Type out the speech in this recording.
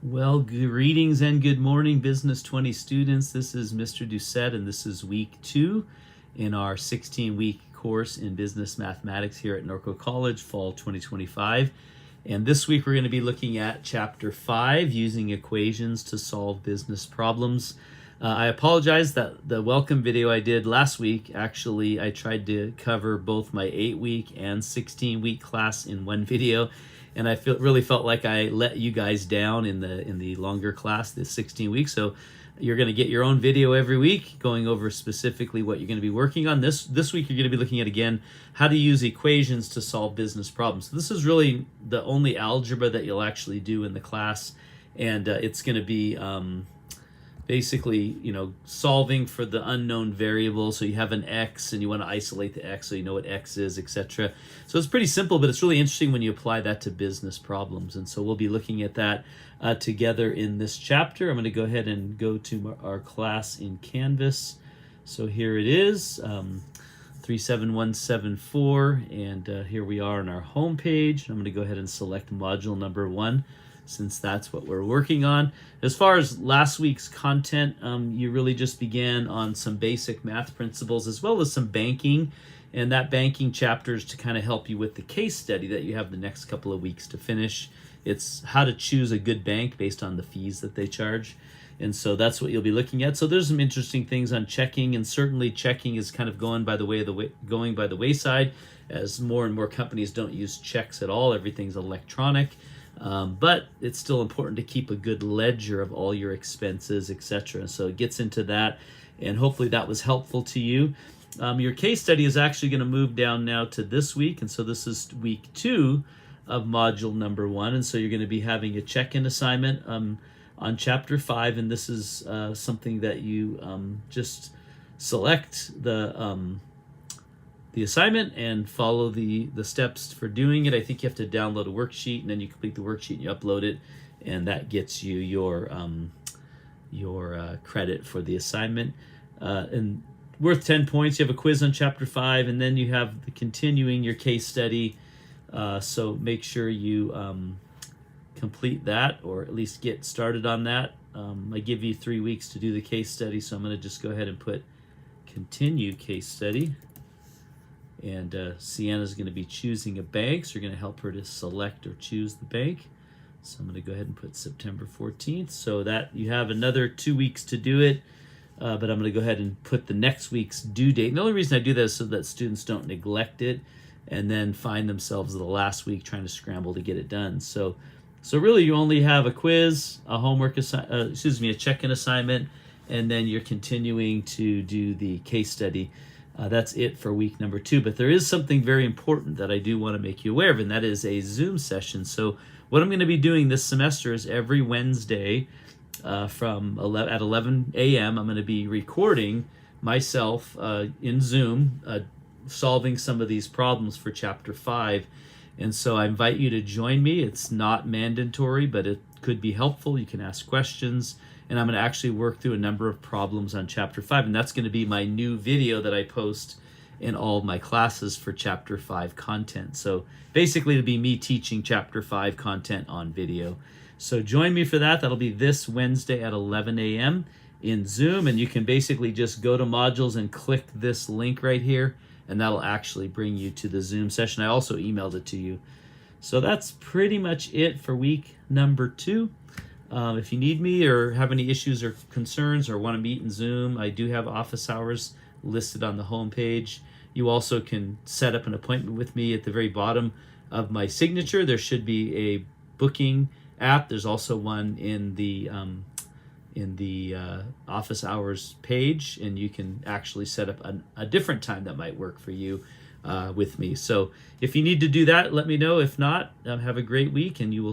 Well, greetings and good morning, Business 20 students. This is Mr.D, and this is week 2 in our 16-week course in business mathematics here at Norco College, fall 2025. And this week we're going to be looking at chapter 5, using equations to solve business problems. I apologize that the welcome video I did last week, actually I tried to cover both my 8-week and 16-week class in one video. And I really felt like I let you guys down in the longer class, the 16 weeks. So you're going to get your own video every week going over specifically what you're going to be working on. This week you're going to be looking at, again, how to use equations to solve business problems. So this is really the only algebra that you'll actually do in the class. And it's going to be basically, solving for the unknown variable. So you have an x and you want to isolate the x so you know what x is, etc. So it's pretty simple, but it's really interesting when you apply that to business problems. And so we'll be looking at that together in this chapter. I'm going to go ahead and go to our class in Canvas. So here it is, 37174, and here we are on our home page. I'm going to go ahead and select module number 1, since that's what we're working on. As far as last week's content, you really just began on some basic math principles as well as some banking, and that banking chapter is to kind of help you with the case study that you have the next couple of weeks to finish. It's how to choose a good bank based on the fees that they charge, and so that's what you'll be looking at. So there's some interesting things on checking, and certainly checking is kind of going by the wayside as more and more companies don't use checks at all. Everything's electronic. But it's still important to keep a good ledger of all your expenses, etc. So it gets into that, and hopefully that was helpful to you. Your case study is actually going to move down now to this week, and so this is week 2 of module number 1, and so you're going to be having a check-in assignment on chapter 5, and this is something that you just select the assignment and follow the steps for doing it. I think you have to download a worksheet, and then you complete the worksheet and you upload it, and that gets you your credit for the assignment. And worth 10 points. You have a quiz on chapter 5, and then you have the continuing your case study. So make sure you complete that, or at least get started on that. I give you 3 weeks to do the case study, so I'm going to just go ahead and put continue case study. And Sienna's going to be choosing a bank, so you're going to help her to select or choose the bank. So I'm going to go ahead and put September 14th, so that you have another 2 weeks to do it. But I'm going to go ahead and put the next week's due date. And the only reason I do that is so that students don't neglect it and then find themselves the last week trying to scramble to get it done. So really you only have a quiz, a homework a check-in assignment, and then you're continuing to do the case study. That's it for week number 2, but there is something very important that I do want to make you aware of, and that is a Zoom session. So what I'm going to be doing this semester is every Wednesday at 11 a.m. I'm going to be recording myself in Zoom solving some of these problems for chapter 5. And so I invite you to join me. It's not mandatory, but it could be helpful. You can ask questions. And I'm going to actually work through a number of problems on chapter 5, and that's going to be my new video that I post in all of my classes for chapter 5 content. So basically it'll be me teaching chapter 5 content on video. So join me for that. That'll be this Wednesday at 11 a.m. in Zoom, and you can basically just go to modules and click this link right here, and that'll actually bring you to the Zoom session. I also emailed it to you. So that's pretty much it for week number 2. If you need me or have any issues or concerns or want to meet in Zoom, I do have office hours listed on the home page. You also can set up an appointment with me at the very bottom of my signature. There should be a booking app. There's also one in the office hours page, and you can actually set up a different time that might work for you with me. So if you need to do that, let me know. If not, have a great week, and you will